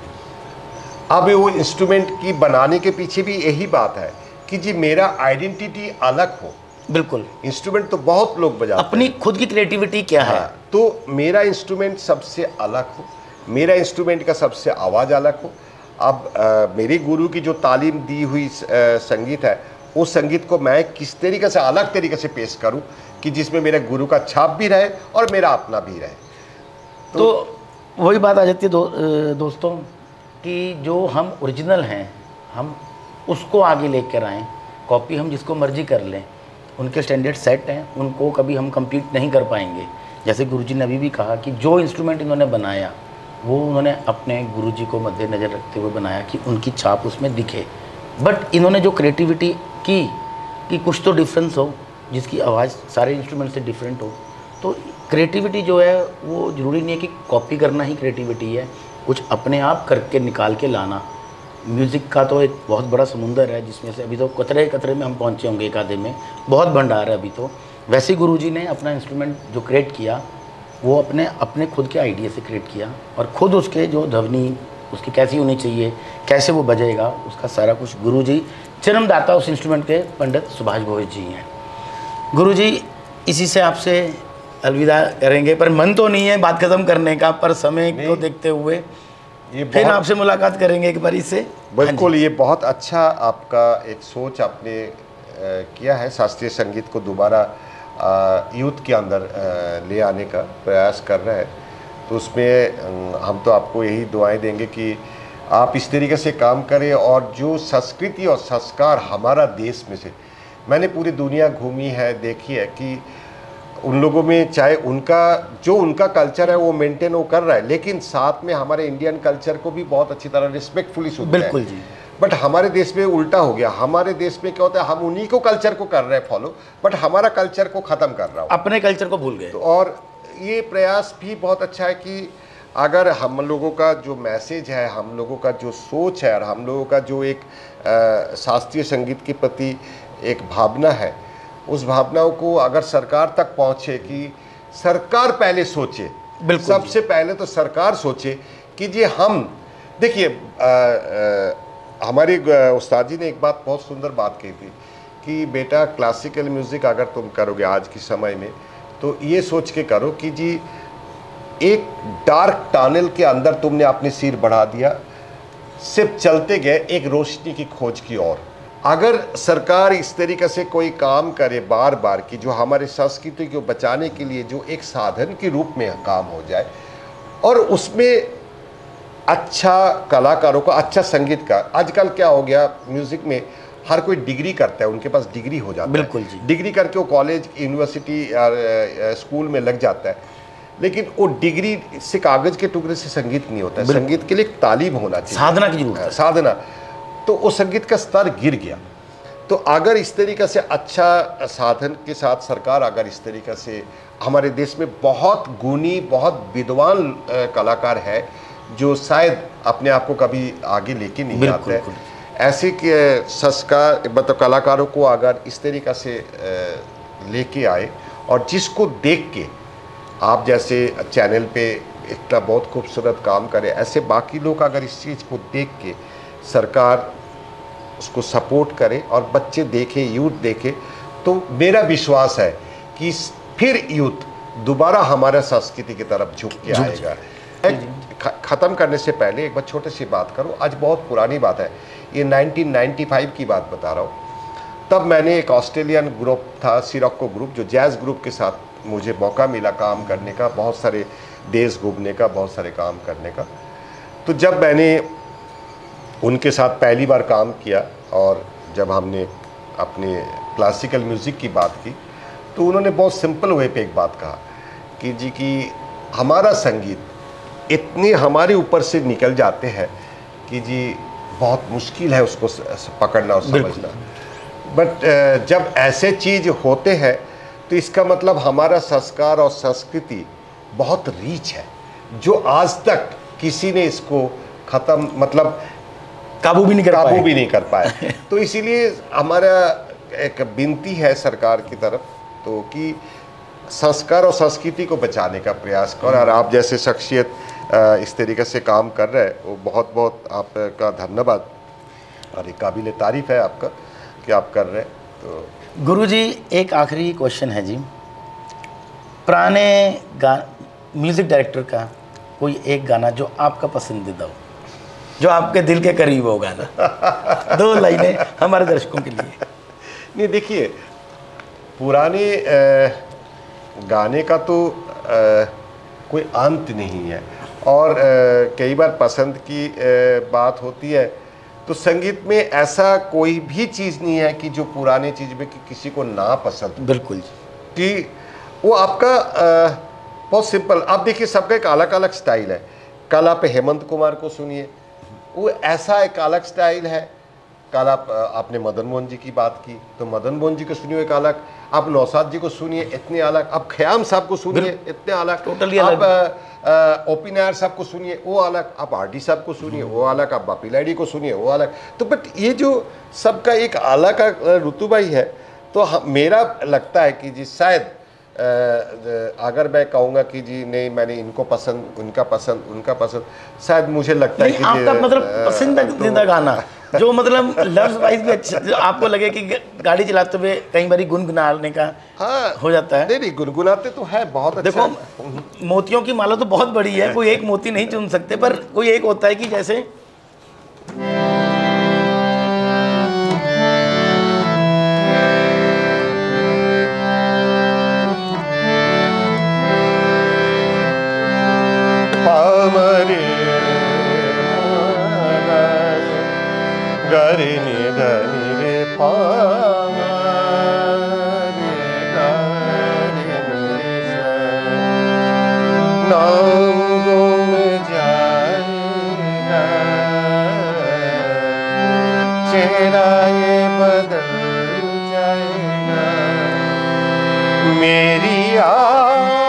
अब वो इंस्ट्रूमेंट की बनाने के पीछे भी यही बात है कि जी मेरा आइडेंटिटी अलग हो। बिल्कुल, इंस्ट्रूमेंट तो बहुत लोग बजाते हैं, अपनी खुद की क्रिएटिविटी क्या है। तो मेरा इंस्ट्रूमेंट सबसे अलग हो, मेरा इंस्ट्रूमेंट का सबसे आवाज़ अलग हो। अब मेरे गुरु की जो तालीम दी हुई संगीत है, उस संगीत को मैं किस तरीके से अलग तरीके से पेश करूं कि जिसमें मेरे गुरु का छाप भी रहे और मेरा अपना भी रहे। तो वही बात आ जाती है दोस्तों कि जो हम ओरिजिनल हैं हम उसको आगे लेकर आएँ। कॉपी हम जिसको मर्जी कर लें, उनके स्टैंडर्ड सेट हैं, उनको कभी हम कंप्लीट नहीं कर पाएंगे। जैसे गुरुजी ने अभी भी कहा कि जो इंस्ट्रूमेंट इन्होंने बनाया वो उन्होंने अपने गुरुजी को मद्देनज़र रखते हुए बनाया कि उनकी छाप उसमें दिखे। बट इन्होंने जो क्रिएटिविटी की कि कुछ तो डिफरेंस हो, जिसकी आवाज़ सारे इंस्ट्रूमेंट से डिफरेंट हो। तो क्रिएटिविटी जो है वो ज़रूरी नहीं है कि कॉपी करना ही क्रिएटिविटी है, कुछ अपने आप करके निकाल के लाना। म्यूज़िक का तो एक बहुत बड़ा समुंदर है जिसमें से अभी तो कतरे कतरे में हम पहुँचे होंगे, एक आधे में बहुत भंडार है अभी तो। वैसे ही गुरुजी ने अपना इंस्ट्रूमेंट जो क्रिएट किया वो अपने खुद के आइडिया से क्रिएट किया, और ख़ुद उसके जो ध्वनि उसकी कैसी होनी चाहिए, कैसे वो बजेगा, उसका सारा कुछ गुरुजी, जन्मदाता उस इंस्ट्रूमेंट के पंडित सुभाष घोष जी हैं। गुरुजी, इसी से आपसे अलविदा करेंगे, पर मन तो नहीं है बात ख़त्म करने का, पर समय को देखते हुए ये फिर आपसे मुलाकात करेंगे एक बार इससे। बिल्कुल, ये बहुत अच्छा आपका एक सोच आपने किया है, शास्त्रीय संगीत को दोबारा यूथ के अंदर ले आने का प्रयास कर रहा है। तो उसमें हम तो आपको यही दुआएं देंगे कि आप इस तरीके से काम करें, और जो संस्कृति और संस्कार हमारा देश में से, मैंने पूरी दुनिया घूमी है, देखी है कि उन लोगों में चाहे उनका कल्चर है वो मेंटेन वो कर रहा है, लेकिन साथ में हमारे इंडियन कल्चर को भी बहुत अच्छी तरह रिस्पेक्टफुली सुनते हैं। बिल्कुल जी। बट हमारे देश में उल्टा हो गया। हमारे देश में क्या होता है, हम उन्हीं को कल्चर को कर रहे हैं फॉलो, बट हमारा कल्चर को ख़त्म कर रहा हो, अपने कल्चर को भूल गए। तो और ये प्रयास भी बहुत अच्छा है कि अगर हम लोगों का जो मैसेज है, हम लोगों का जो सोच है, और हम लोगों का जो एक शास्त्रीय संगीत के प्रति एक भावना है, उस भावनाओं को अगर सरकार तक पहुँचे कि सरकार पहले सोचे, सबसे पहले तो सरकार सोचे कि जी हम देखिए, हमारे उस्ताद जी ने एक बात बहुत सुंदर बात कही थी कि बेटा क्लासिकल म्यूज़िक अगर तुम करोगे आज के समय में, तो ये सोच के करो कि जी एक डार्क टनल के अंदर तुमने अपने सिर बढ़ा दिया, सिर्फ चलते गए एक रोशनी की खोज की ओर। अगर सरकार इस तरीके से कोई काम करे बार बार कि जो हमारे संस्कृति को बचाने के लिए जो एक साधन के रूप में काम हो जाए, और उसमें अच्छा कलाकारों का, अच्छा संगीत का, आजकल क्या हो गया म्यूज़िक में हर कोई डिग्री करता है, उनके पास डिग्री हो जाता है। बिल्कुल जी। डिग्री करके वो कॉलेज, यूनिवर्सिटी या स्कूल में लग जाता है, लेकिन वो डिग्री से कागज़ के टुकड़े से संगीत नहीं होता है। संगीत के लिए एक तालीम होना चाहिए, साधना की जरूरत है, साधना। तो वो संगीत का स्तर गिर गया। तो अगर इस तरीके से अच्छा साधन के साथ सरकार अगर इस तरीके से, हमारे देश में बहुत गुणी, बहुत विद्वान कलाकार है जो शायद अपने आप को कभी आगे लेके नहीं आते हैं, ऐसे के संस्कार मतलब कलाकारों को अगर इस तरीक़े से लेके आए, और जिसको देख के आप जैसे चैनल पे इतना बहुत खूबसूरत काम करे, ऐसे बाकी लोग अगर इस चीज़ को देख के सरकार उसको सपोर्ट करे और बच्चे देखे, यूथ देखे, तो मेरा विश्वास है कि फिर यूथ दोबारा हमारा संस्कृति की तरफ झुक के आएगा। ख़त्म करने से पहले एक बार छोटी सी बात करूं, आज बहुत पुरानी बात है, ये 1995 की बात बता रहा हूं। तब मैंने एक ऑस्ट्रेलियन ग्रुप था, सिरॉको ग्रुप, जो जैज़ ग्रुप के साथ मुझे मौका मिला काम करने का, बहुत सारे देश घूमने का, बहुत सारे काम करने का। तो जब मैंने उनके साथ पहली बार काम किया, और जब हमने अपने क्लासिकल म्यूज़िक की बात की, तो उन्होंने बहुत सिंपल वे पे एक बात कहा कि जी कि हमारा संगीत इतने हमारे ऊपर से निकल जाते हैं कि जी बहुत मुश्किल है उसको पकड़ना और समझना। बट जब ऐसे चीज़ होते हैं तो इसका मतलब हमारा संस्कार और संस्कृति बहुत रीच है, जो आज तक किसी ने इसको ख़त्म मतलब काबू भी नहीं कर पाए। तो इसीलिए हमारा एक विनती है सरकार की तरफ तो कि संस्कार और संस्कृति को बचाने का प्रयास करो, और आप जैसे शख्सियत इस तरीके से काम कर रहे हैं, वो बहुत बहुत आपका धन्यवाद और एक काबिल तारीफ़ है आपका कि आप कर रहे हैं। तो गुरुजी एक आखिरी क्वेश्चन है जी, पुराने म्यूज़िक डायरेक्टर का कोई एक गाना जो आपका पसंदीदा हो, जो आपके दिल के करीब हो गाना, 2 लाइनें हमारे दर्शकों के लिए। नहीं देखिए, पुराने गाने का तो कोई अंत नहीं है, और कई बार पसंद की बात होती है तो संगीत में ऐसा कोई भी चीज़ नहीं है कि जो पुरानी चीज़ में कि किसी को ना पसंद। बिल्कुल कि वो आपका बहुत सिंपल, आप देखिए सबका एक अलग अलग स्टाइल है। कल आप हेमंत कुमार को सुनिए, वो ऐसा एक अलग स्टाइल है। कल आपने मदन मोहन जी की बात की तो मदन मोहन जी को सुनिए एक अलग, आप नौशाद जी को सुनिए इतने अलग, आप ख़याम साहब को सुनिए इतने अलग, टोटली आप अलग। ओपी नायर साहब को सुनिए वो अलग, आप आर.डी. साहब को सुनिए वो अलग, आप बापी लाइडी को सुनिए वो अलग। तो बट ये जो सबका एक अलग का रुतबा ही है, तो मेरा लगता है कि जी शायद अगर मैं कहूँगा कि जी नहीं मैंने इनको पसंद, उनका पसंद, शायद मुझे लगता है कि आपका मतलब पसंदीदा गाना जो मतलब लफ्ज वाइज भी अच्छा, जो आपको लगे कि गाड़ी चलाते हुए कई बार गुनगुनाने का हो जाता है। नहीं गुनगुनाते तो है बहुत अच्छा। देखो मोतियों की माला तो बहुत बड़ी है, कोई एक मोती नहीं चुन सकते, पर कोई एक होता है कि जैसे गरे नि धनि रे पा रे गरे नि सा नाम गुम जाएगा, चेहरा ये बदल जाएगा, मेरी आवाज़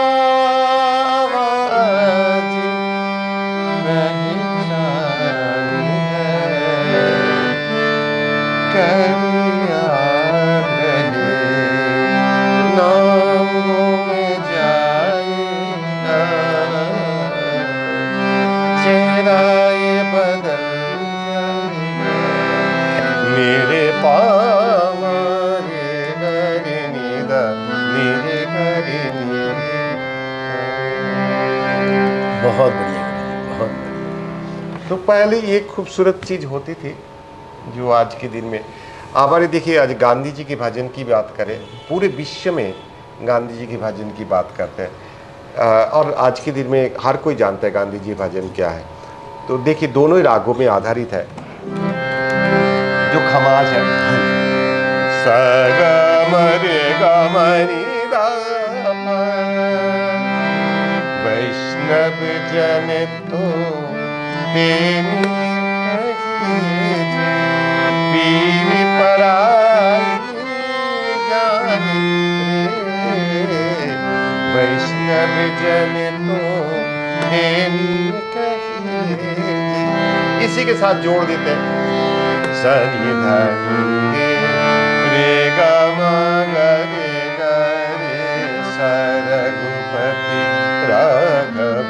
बहुत बढ़िया, बहुत बढ़िया। तो पहले ये खूबसूरत चीज़ होती थी जो आज के दिन में हमारे, देखिए आज गांधी जी के भजन की बात करें, पूरे विश्व में गांधी जी के भजन की बात करते हैं, और आज के दिन में हर कोई जानता है गांधी जी भजन क्या है। तो देखिए दोनों ही रागों में आधारित है, जो खमाज है सा ग म रे ग म नि दा प, वैष्णव जन तो तेरी कहिए पीर पराई जाने रे, वैष्णव जन तो तेरी कहिए। इसी के साथ जोड़ देते हैं सनि धनि रे ग म ग रे ग रे सा रघुपति राघव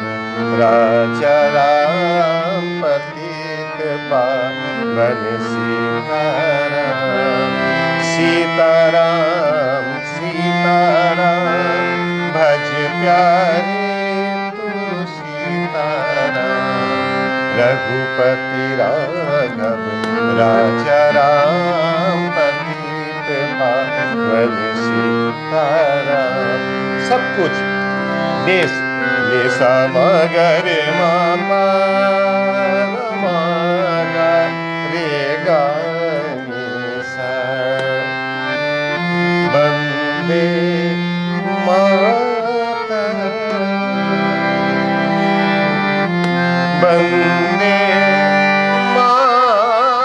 राजा राम पतित पावन सीताराम, सीताराम सीताराम भज प्यारे तू सीताराम, रघुपति राघव राजा राम पतित पावन सीताराम। सब कुछ देश ले सा म ग रे म प म ग रे ग नि सा, वंदे मातरम वंदे मातरम।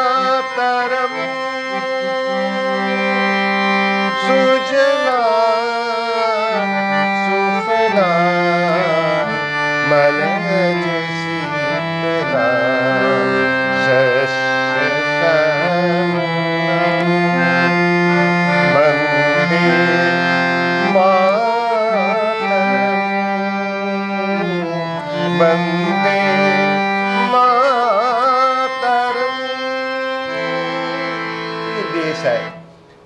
पेश आए।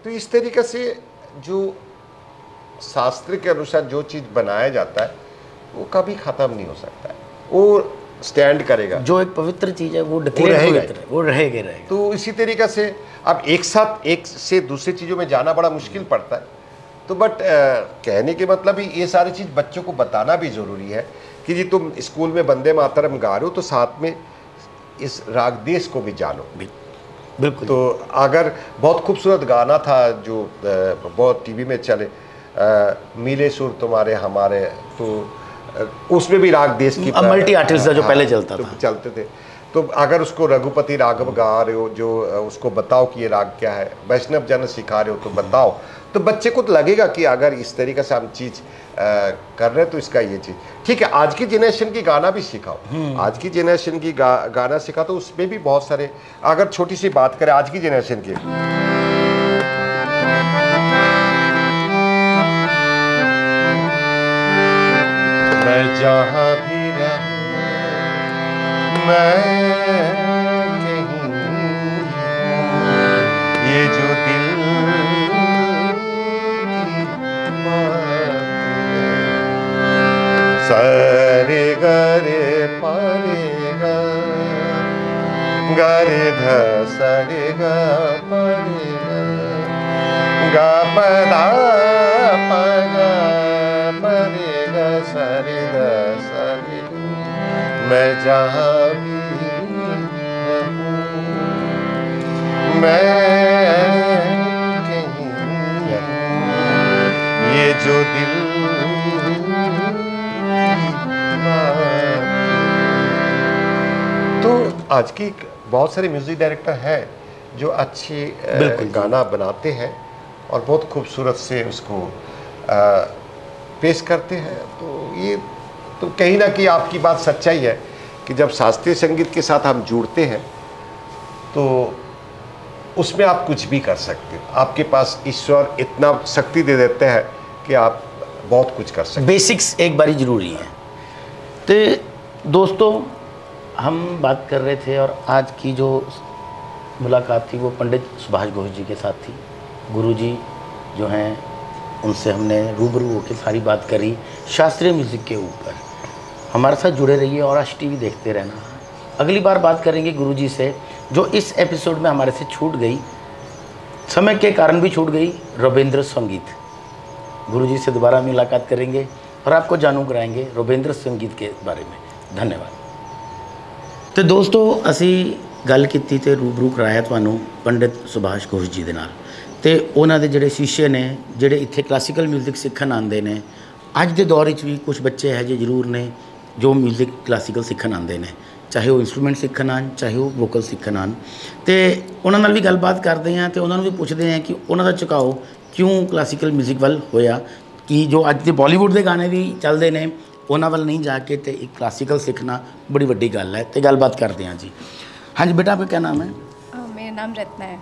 तो इस तरीके से जो शास्त्र के अनुसार जो चीज़ बनाया जाता है वो कभी ख़त्म नहीं हो सकता है, वो स्टैंड करेगा। जो एक पवित्र चीज़ है वो रहेगा, वो रहेगा। तो इसी तरीके से अब एक साथ एक से दूसरी चीज़ों में जाना बड़ा मुश्किल पड़ता है। तो बट कहने के मतलब ही ये सारी चीज़ बच्चों को बताना भी ज़रूरी है कि जी तुम स्कूल में वंदे मातरम गा रहे हो तो साथ में इस राग देश को भी जानो। बिल्कुल। तो अगर बहुत खूबसूरत गाना था जो बहुत टीवी में चले, मिले सुर तुम्हारे हमारे, तो उसमें भी राग देश की मल्टी आर्टिस्ट जो पहले चलता तो था, चलते थे। तो अगर उसको रघुपति राघव गा रहे हो, जो उसको बताओ कि ये राग क्या है, वैष्णव जन सिखा रहे हो तो बताओ, तो बच्चे को तो लगेगा कि अगर इस तरीके से हम चीज़ कर रहे हैं तो इसका ये चीज़ ठीक है। आज की जनरेशन की गाना भी सिखाओ, आज की जनरेशन की गाना सिखा, तो उसमें भी बहुत सारे, अगर छोटी सी बात करें आज की जनरेशन की, मैं जहाँ भी रहूं, मैं कहीं, ये जो दिल सरे गरे परे गरे ध सरे ग परे ग पदा पगा परे ग सरे ग सरे, मैं जहाँ भी रहूं, मैं कहीं रहूं, ये जो दिल तो आज की बहुत सारे म्यूज़िक डायरेक्टर हैं जो अच्छी गाना बनाते हैं और बहुत खूबसूरत से उसको पेश करते हैं। तो ये तो कहीं ना कहीं आपकी बात सच्चाई है कि जब शास्त्रीय संगीत के साथ हम जुड़ते हैं तो उसमें आप कुछ भी कर सकते हो। आपके पास ईश्वर इतना शक्ति दे देते हैं कि आप बहुत कुछ कर सकते हैं। बेसिक्स एक बारी ज़रूरी है। तो दोस्तों, हम बात कर रहे थे और आज की जो मुलाकात थी वो पंडित सुभाष घोष जी के साथ थी। गुरुजी जो हैं उनसे हमने रूबरू होकर सारी बात करी शास्त्रीय म्यूज़िक के ऊपर। हमारे साथ जुड़े रहिए और आज टीवी देखते रहना। अगली बार बात करेंगे गुरुजी से, जो इस एपिसोड में हमारे से छूट गई, समय के कारण भी छूट गई, रविंद्र संगीत। गुरुजी से दोबारा मुलाकात करेंगे और आपको जानू कराएंगे रविंद्र संगीत के बारे में। धन्यवाद। तो दोस्तों, ਅਸੀਂ ਗੱਲ ਕੀਤੀ ਤੇ रूबरू कराया ਤੁਹਾਨੂੰ पंडित सुभाष घोष जी ਦੇ ਨਾਲ, ਤੇ ਉਹਨਾਂ ਦੇ ਜਿਹੜੇ ਸ਼ੀਸ਼ੇ ਨੇ ਜਿਹੜੇ ਇੱਥੇ ਕਲਾਸੀਕਲ ਮਿਊਜ਼ਿਕ ਸਿੱਖਣ ਆਉਂਦੇ ਨੇ। ਅੱਜ ਦੇ ਦੌਰ ਵਿੱਚ ਵੀ ਕੁਝ ਬੱਚੇ ਹੈ ਜੇ ਜ਼ਰੂਰ ਨੇ ਜੋ ਮਿਊਜ਼ਿਕ ਕਲਾਸੀਕਲ ਸਿੱਖਣ ਆਉਂਦੇ ਨੇ, ਚਾਹੇ ਉਹ ਇਨਸਟਰੂਮੈਂਟ ਸਿੱਖਣ ਆਉਣ, ਚਾਹੇ ਉਹ ਵੋਕਲ ਸਿੱਖਣ ਆਉਣ। ਤੇ ਉਹਨਾਂ ਨਾਲ ਵੀ ਗੱਲਬਾਤ ਕਰਦੇ ਹਾਂ ਤੇ ਉਹਨਾਂ ਨੂੰ ਵੀ ਪੁੱਛਦੇ ਹਾਂ ਕਿ ਉਹਨਾਂ ਦਾ ਝੁਕਾਓ ਕਿਉਂ ਕਲਾਸੀਕਲ ਮਿਊਜ਼ਿਕ ਵੱਲ ਹੋਇਆ, ਕਿ ਜੋ ਅੱਜ ਦੇ ਬਾਲੀਵੁੱਡ ਦੇ ਗਾਣੇ ਵੀ ਚੱਲਦੇ ਨੇ ਉਹਨਾਂ ਵੱਲ नहीं जाके तो एक क्लासिकल सीखना बड़ी वड्डी गल है। तो गलबात करते हैं जी। हाँ जी बेटा, आपका क्या नाम है? मेरा नाम रत्ना है।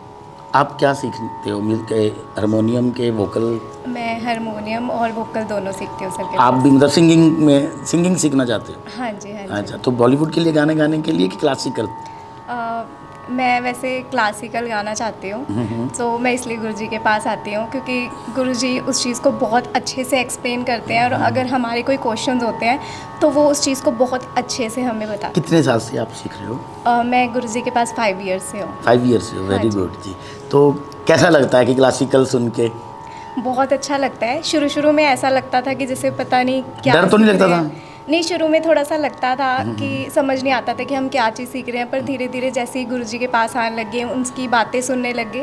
आप क्या सीखते हो? म्यूजिक के, हारमोनियम के, वोकल? मैं हारमोनियम और वोकल दोनों सीखती हूँ सर। आप भी मतलब सिंगिंग सीखना चाहते हो? हाँ जी, हाँ जी। अच्छा, तो बॉलीवुड के लिए गाने गाने के लिए कि क्लासिकल? मैं वैसे क्लासिकल गाना चाहती हूँ, तो मैं इसलिए गुरुजी के पास आती हूँ क्योंकि गुरुजी उस चीज़ को बहुत अच्छे से एक्सप्लेन करते हैं और अगर हमारे कोई क्वेश्चंस होते हैं तो वो उस चीज़ को बहुत अच्छे से हमें बताते हैं। कितने साल से आप सीख रहे हो? मैं गुरुजी के पास 5 ईयर्स से हूँ। 5 ईयर्स से, वेरी गुड जी। तो कैसा लगता है कि क्लासिकल सुन के? बहुत अच्छा लगता है। शुरू शुरू में ऐसा लगता था कि जैसे पता नहीं क्या, डर तो नहीं लगता था? नहीं, शुरू में थोड़ा सा लगता था कि समझ नहीं आता था कि हम क्या चीज़ सीख रहे हैं, पर धीरे धीरे जैसे ही गुरुजी के पास आने लगे, उनकी बातें सुनने लगे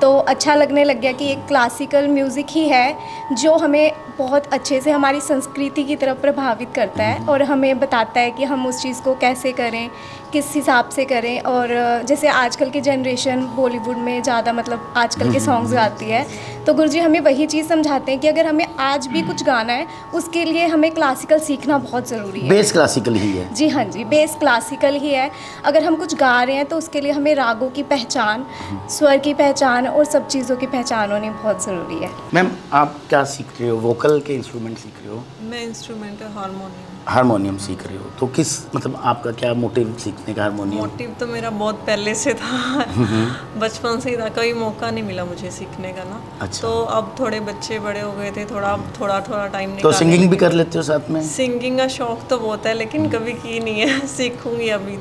तो अच्छा लगने लग गया कि एक क्लासिकल म्यूज़िक ही है जो हमें बहुत अच्छे से हमारी संस्कृति की तरफ प्रभावित करता है और हमें बताता है कि हम उस चीज़ को कैसे करें, किस हिसाब से करें। और जैसे आजकल की जनरेशन बॉलीवुड में ज़्यादा मतलब आजकल के सॉन्ग्स गाती है, तो गुरुजी हमें वही चीज़ समझाते हैं कि अगर हमें आज भी कुछ गाना है उसके लिए हमें क्लासिकल सीखना बहुत ज़रूरी है। बेस क्लासिकल ही है? जी हाँ जी, बेस क्लासिकल ही है। अगर हम कुछ गा रहे हैं तो उसके लिए हमें रागों की पहचान, स्वर की पहचान और सब चीज़ों की पहचान होनी बहुत ज़रूरी है। मैम, आप क्या सीख रहे हो? वोकल के इंस्ट्रूमेंट सीख रहे हो? मैं इंस्ट्रूमेंट हारमोनियम। हारमोनियम सीख रहे हो, तो किस मतलब आपका क्या मोटिव सीखने का हारमोनियम? मोटिव तो मेरा बहुत पहले से था, बचपन से ही था, कभी मौका नहीं मिला मुझे सीखने का ना। अच्छा। तो अब थोड़े बच्चे बड़े हो गए थे, थोड़ा टाइम तो निकाल। सिंगिंग भी कर लेते हो साथ में? सिंगिंग का शौक तो बहुत है, लेकिन कभी की नहीं है। सीखूंगी अभी।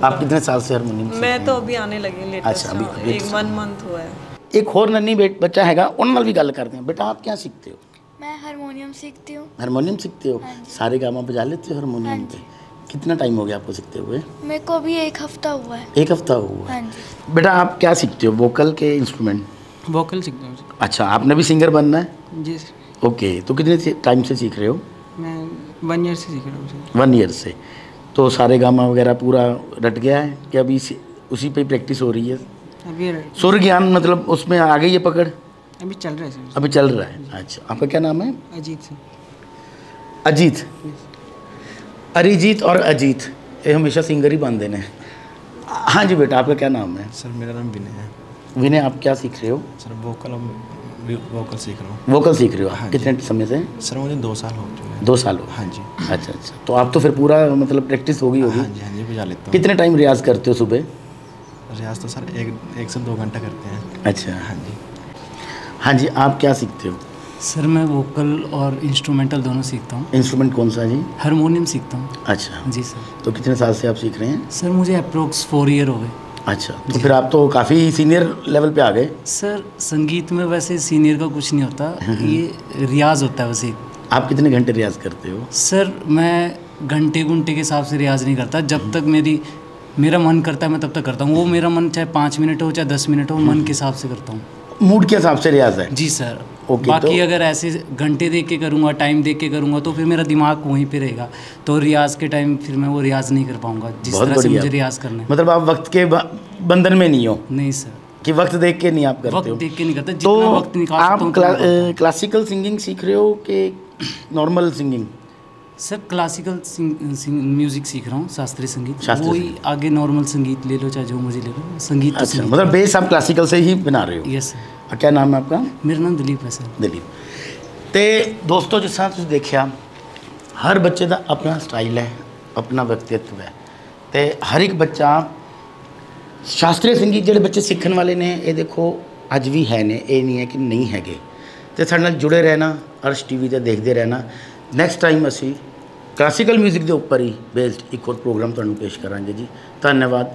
आप कितने साल से हारमोनियम सीख रहे मैं हैं? तो अभी आने लगी लेटेस्ट। अच्छा, अभी एक 1 मंथ हुआ है। एक और नन्ही बच्चा हैगा, उन नाल भी गल करते हैं। बेटा आप क्या सीखते हो? मैं हारमोनियम सीखती हूँ। हारमोनियम सीखते हो? हाँ जी। सारे गामा बजा लेते हो हारमोनियम हाँ पे? जी। कितना टाइम हो गया आपको सीखते हुए? मेरे को अभी 1 हफ्ता हुआ है। 1 हफ्ता हुआ है। हाँ जी। बेटा आप क्या सीखते हो, वोकल के इंस्ट्रूमेंट? वोकल सीखता हूँ सर। अच्छा, आपने भी सिंगर बनना है? जी सर। ओके, तो कितने टाइम से सीख रहे हो? मैं 1 ईयर से सीख रहा हूँ सर। 1 ईयर से। तो सारे गामा वगैरह पूरा रट गया है कि अभी उसी पे प्रैक्टिस हो रही है? अभी सुर ज्ञान मतलब उसमें आ गई है पकड़? अभी चल रहा है सर। अभी चल रहा है। अच्छा, आपका क्या नाम है? अजीत सर। अजीत, अरिजीत और अजीत, ये हमेशा सिंगर ही बनते हैं। हाँ जी बेटा, आपका क्या नाम है? सर मेरा नाम विनय है। विनय, आप क्या सीख रहे हो? सर वोकल सीख रहा हूँ। वोकल सीख रहे हो? हाँ जी। कितने समय से? सर मुझे 2 साल हो चुके हैं। 2 साल हो? हाँ जी। अच्छा अच्छा, तो आप तो फिर पूरा मतलब प्रैक्टिस होगी हाँ जी, हाँ जी, बजा लेता हूँ। कितने टाइम रियाज करते हो सुबह? रियाज तो सर 1 से 2 घंटा करते हैं। अच्छा। हाँ जी। हाँ जी, आप क्या सीखते हो? सर मैं वोकल और इंस्ट्रूमेंटल दोनों सीखता हूँ। इंस्ट्रूमेंट कौन सा जी? हारमोनियम सीखता हूँ। अच्छा, जी सर। तो कितने साल से आप सीख रहे हैं? सर मुझे अप्रोक्स 4 ईयर हो गए। अच्छा, तो फिर आप तो काफ़ी सीनियर लेवल पे आ गए। सर संगीत में वैसे सीनियर का कुछ नहीं होता, ये रियाज होता है बस एक। आप कितने घंटे रियाज करते हो? सर मैं घंटे के हिसाब से रियाज नहीं करता, जब तक मेरा मन करता है मैं तब तक करता हूँ। वो मेरा मन चाहे 5 मिनट हो चाहे 10 मिनट हो, मन के हिसाब से करता हूँ। मूड के हिसाब से रियाज है? जी सर। ओके, बाकी तो अगर ऐसे घंटे देख के करूँगा, टाइम देख के करूँगा, तो फिर मेरा दिमाग वहीं पे रहेगा, तो रियाज के टाइम फिर मैं वो रियाज नहीं कर पाऊँगा जिस बहुत तरह से बढ़िया। मुझे रियाज करना है। मतलब आप वक्त के बंधन में नहीं हो नहीं सर, कि वक्त देख के नहीं आप करते वक्त हो? देख के नहीं करता, तो जितना वक्त निकाल सकता आप हूँ उतना करता हूँ। क्लासिकल सिंगिंग सीख रहे हो कि normal singing? Sir classical music सीख रहा हूँ, शास्त्रीय संगीत। शास्त्रीय वही आगे नॉर्मल संगीत ले लो चाहे जो मुझे ले लो, संगीत तो अच्छा, संगीत। मतलब बेस आप क्लासिकल से ही बना रहे हो? Yes sir. और क्या नाम है आपका? मेरा नाम दिलीप है सर। दिलीप। तो दोस्तों जिस तरह तुम देखा, हर बच्चे का अपना स्टाइल है, अपना व्यक्तित्व है, तो हर एक बच्चा शास्त्रीय संगीत ਜਿਹੜੇ ਬੱਚੇ ਸਿੱਖਣ ਵਾਲੇ ਨੇ ਇਹ ਦੇਖੋ ਅੱਜ ਵੀ ਹੈ ਨੇ, ਇਹ ਨਹੀਂ ਹੈ ਕਿ ਨਹੀਂ ਹੈਗੇ। ਤੇ ਸਾਡੇ ਨਾਲ ਜੁੜੇ ਰਹਿਣਾ, ਅਰਸ਼ ਟੀਵੀ ਤੇ ਦੇਖਦੇ ਰਹਿਣਾ। ਨੈਕਸਟ ਟਾਈਮ ਅਸੀਂ ਕਲਾਸੀਕਲ ਮਿਊਜ਼ਿਕ ਦੇ ਉੱਪਰ ਹੀ ਬੇਸਡ ਇੱਕ ਹੋਰ ਪ੍ਰੋਗਰਾਮ ਤੁਹਾਨੂੰ ਪੇਸ਼ ਕਰਾਂਗੇ ਜੀ। ਧੰਨਵਾਦ।